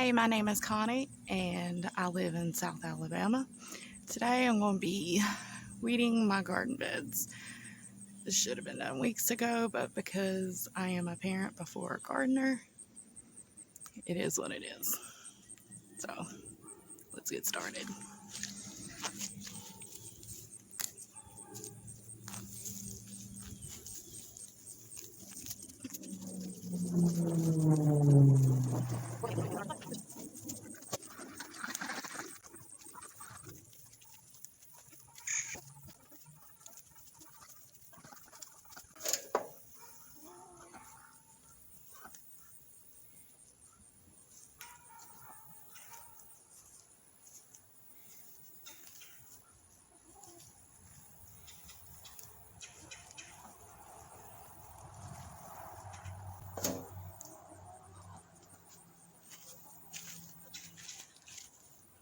Hey, my name is Connie and I live in South Alabama. Today I'm going to be weeding my garden beds. This should have been done weeks ago, but because I am a parent before a gardener, it is what it is. So let's get started.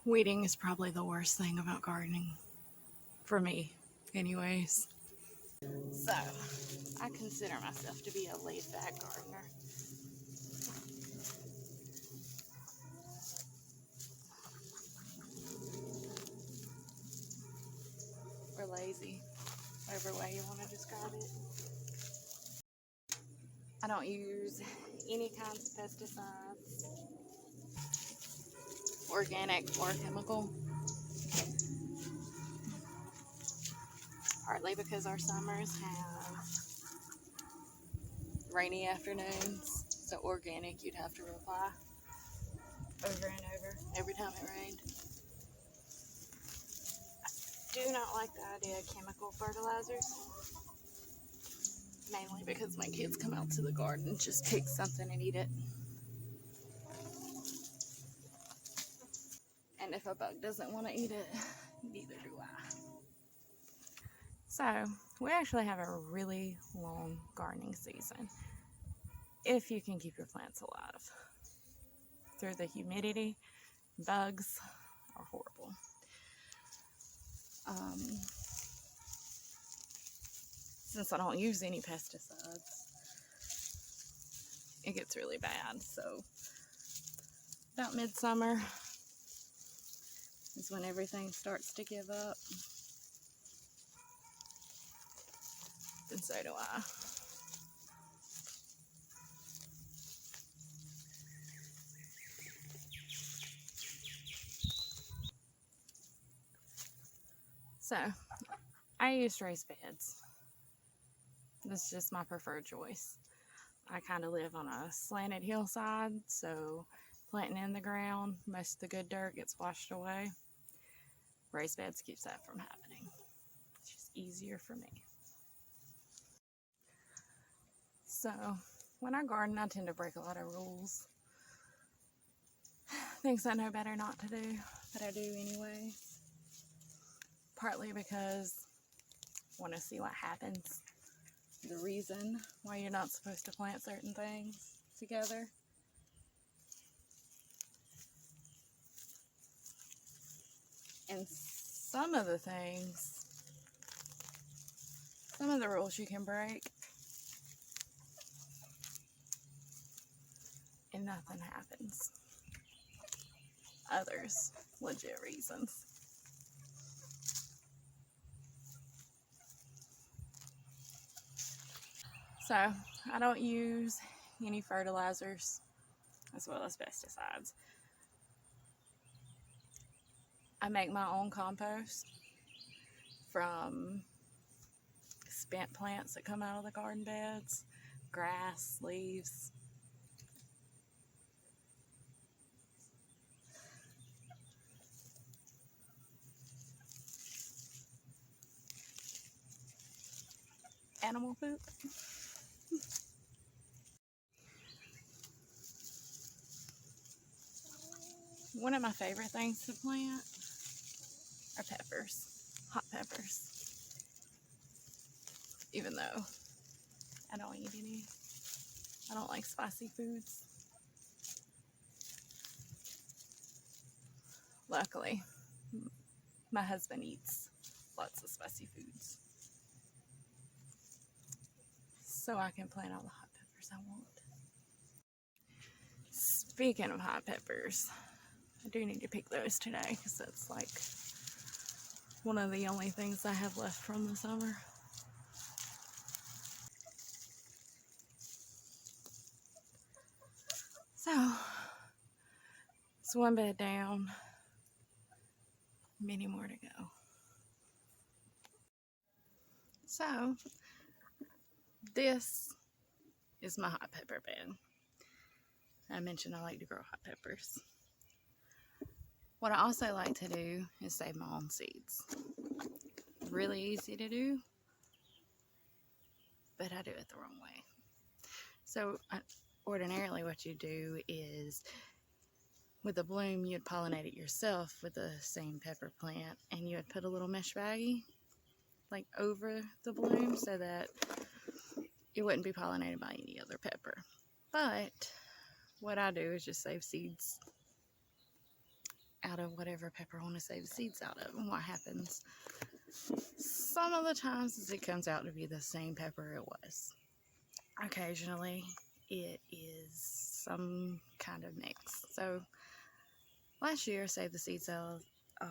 Weeding is probably the worst thing about gardening, for me anyways. So, I consider myself to be a laid-back gardener. Or lazy, whatever way you want to describe it. I don't use any kinds of pesticides, organic or chemical, partly because our summers have rainy afternoons, so organic you'd have to reply over and over every time it rained. I do not like the idea of chemical fertilizers, mainly because my kids come out to the garden, just pick something and eat it. And if a bug doesn't want to eat it, neither do I. So, we actually have a really long gardening season, if you can keep your plants alive. Through the humidity, bugs are horrible. Since I don't use any pesticides, it gets really bad. So about midsummer is when everything starts to give up. And so do I. So I use raised beds. This is just my preferred choice. I kind of live on a slanted hillside, so planting in the ground, most of the good dirt gets washed away. Raised beds keeps that from happening. It's just easier for me. So when I garden, I tend to break a lot of rules. Things I know better not to do, but I do anyway. Partly because I want to see what happens. The reason why you're not supposed to plant certain things together. And some of the rules you can break, and nothing happens. Others, legit reasons. So, I don't use any fertilizers as well as pesticides. I make my own compost from spent plants that come out of the garden beds, grass, leaves. Animal poop. One of my favorite things to plant are peppers, hot peppers. Even though I don't eat any. I don't like spicy foods. Luckily, my husband eats lots of spicy foods. So I can plant all the hot peppers I want. Speaking of hot peppers, I do need to pick those today because that's like one of the only things I have left from the summer. So, it's one bed down, many more to go. So, this is my hot pepper bed. I mentioned I like to grow hot peppers. What I also like to do is save my own seeds. Really easy to do, but I do it the wrong way. So ordinarily what you do is, with a bloom, you'd pollinate it yourself with the same pepper plant, and you would put a little mesh baggie like over the bloom so that it wouldn't be pollinated by any other pepper. But what I do is just save seeds out of whatever pepper I want to save seeds out of. And what happens some of the times is it comes out to be the same pepper it was. Occasionally it is some kind of mix. So last year I saved the seeds out of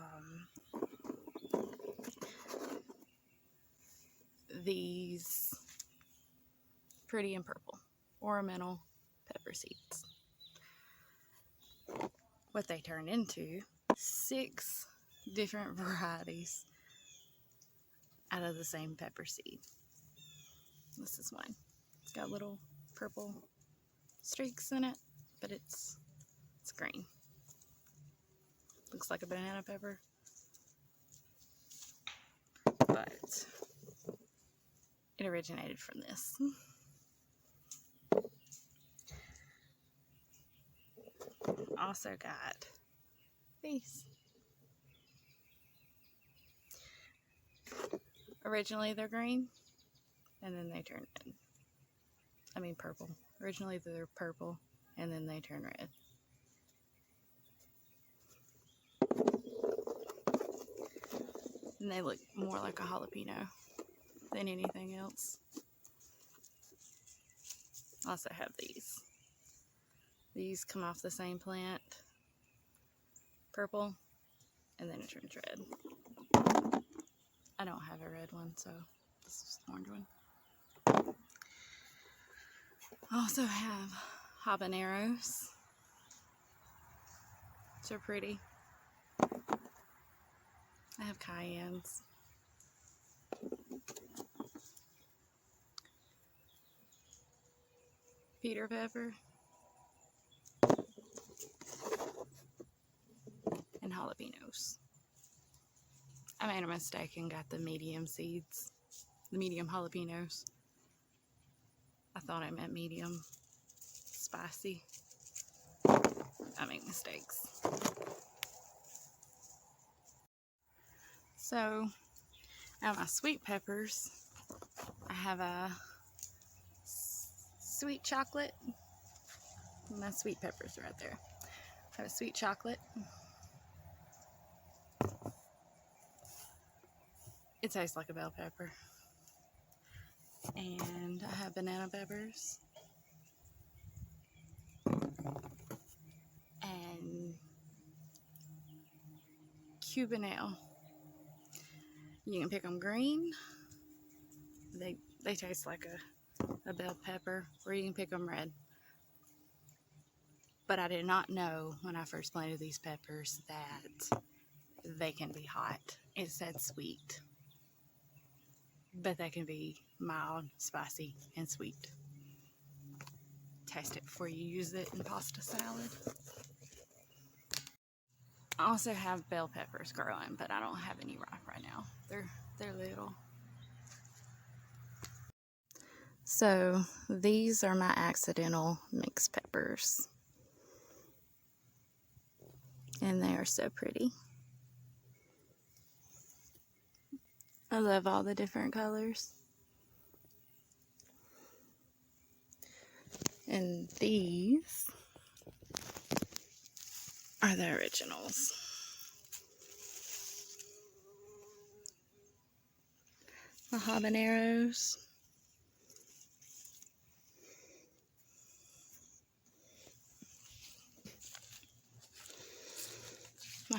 these pretty and purple ornamental pepper seeds. What they turned into, 6 different varieties out of the same pepper seed. This is one. It's got little purple streaks in it, but it's green. Looks like a banana pepper, but it originated from this. Also got these. Originally they're green, and then they turn red. I mean purple. Originally they're purple, and then they turn red. And they look more like a jalapeno than anything else. Also have these. These come off the same plant. Purple, and then it turns red. I don't have a red one, so this is the orange one. I also have habaneros. Which are pretty. I have cayennes. Peter pepper. And jalapenos. I made a mistake and got the medium seeds. The medium jalapenos. I thought I meant medium spicy. I make mistakes. So, now my sweet peppers, I have a sweet chocolate. My sweet peppers are right there. I have a sweet chocolate. It tastes like a bell pepper. And I have banana peppers. And Cubanelle. You can pick them green. They taste like a bell pepper, or you can pick them red. But I did not know when I first planted these peppers that they can be hot. It said sweet. But they can be mild, spicy, and sweet. Taste it before you use it in pasta salad. I also have bell peppers growing, but I don't have any ripe right now. They're little. So these are my accidental mixed peppers. And they are so pretty. I love all the different colors. And these are the originals. The habaneros.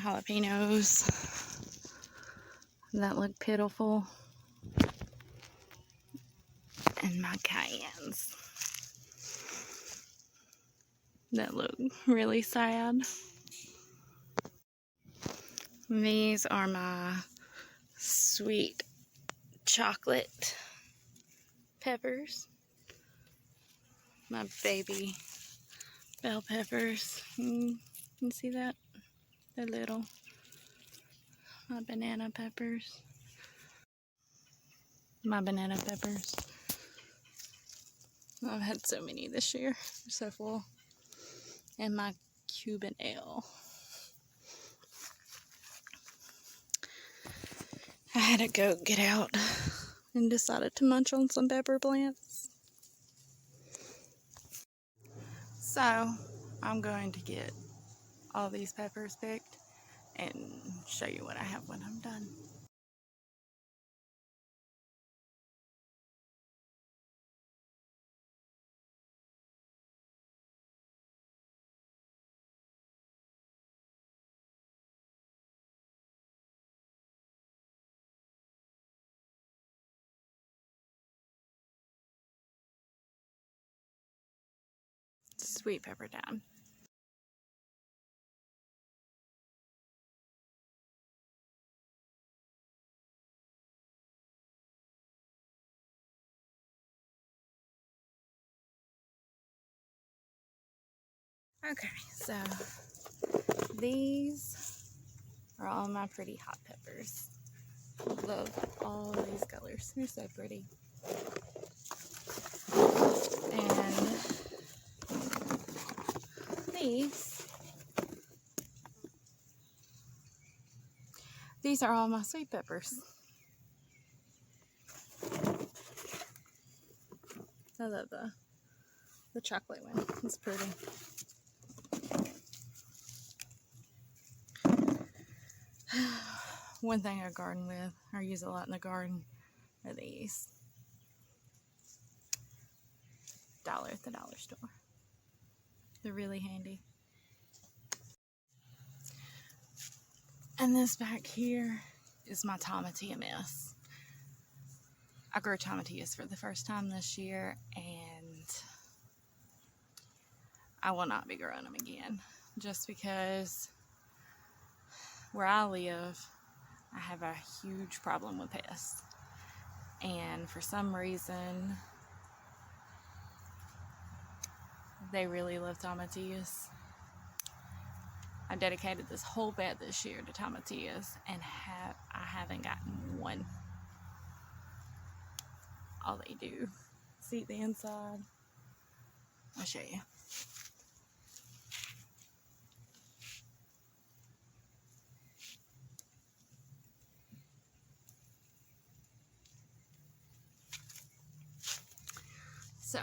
jalapenos that look pitiful, and my cayennes that look really sad. These are my sweet chocolate peppers, my baby bell peppers. You can see that? They're little. My banana peppers. My banana peppers. I've had so many this year. They're so full. And my Cuban ale. I had a goat get out and decided to munch on some pepper plants. So I'm going to get all these peppers picked and show you what I have when I'm done. Sweet pepper time. Okay, so these are all my pretty hot peppers. Love all these colors. They're so pretty. And these are all my sweet peppers. I love the chocolate one. It's pretty. One thing I garden with, or use a lot in the garden, are these. $1 at the dollar store. They're really handy. And this back here is my tomatillo mess. I grew tomatillos for the first time this year, and I will not be growing them again, just because where I live, I have a huge problem with pests. And for some reason, they really love tomatillos. I dedicated this whole bed this year to tomatillos, and I haven't gotten one. All they do is eat the inside. I'll show you. So,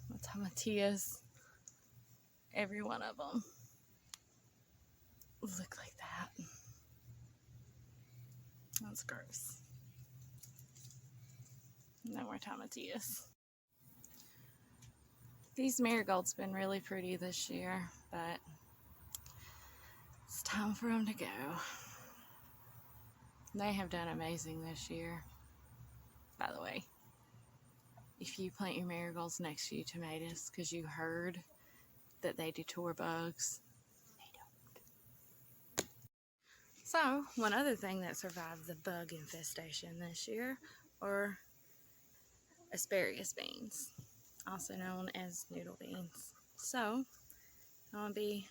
my tomatillos, every one of them look like that. That's gross. No more tomatillos. These marigolds been really pretty this year, but it's time for them to go. They have done amazing this year. By the way, if you plant your marigolds next to your tomatoes because you heard that they deter bugs, they don't. So, one other thing that survived the bug infestation this year are asparagus beans, also known as noodle beans. So, I'll be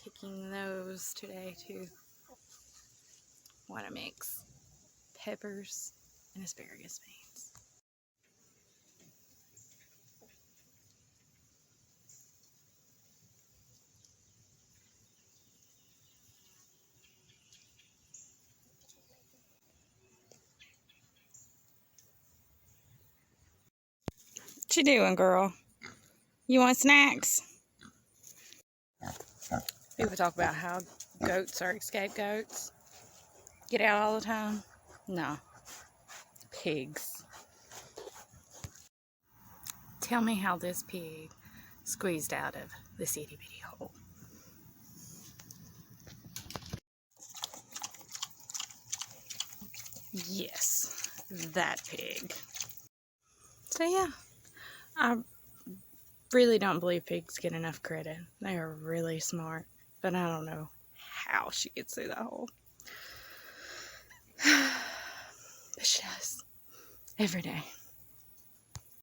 picking those today too. Want to mix peppers and asparagus beans. What you doing, girl? You want snacks? People talk about how goats are scapegoats. Get out all the time. No. Pigs. Tell me how this pig squeezed out of this itty bitty hole. Yes, that pig. So yeah, I really don't believe pigs get enough credit. They are really smart, but I don't know how she gets through that hole. But she does every day.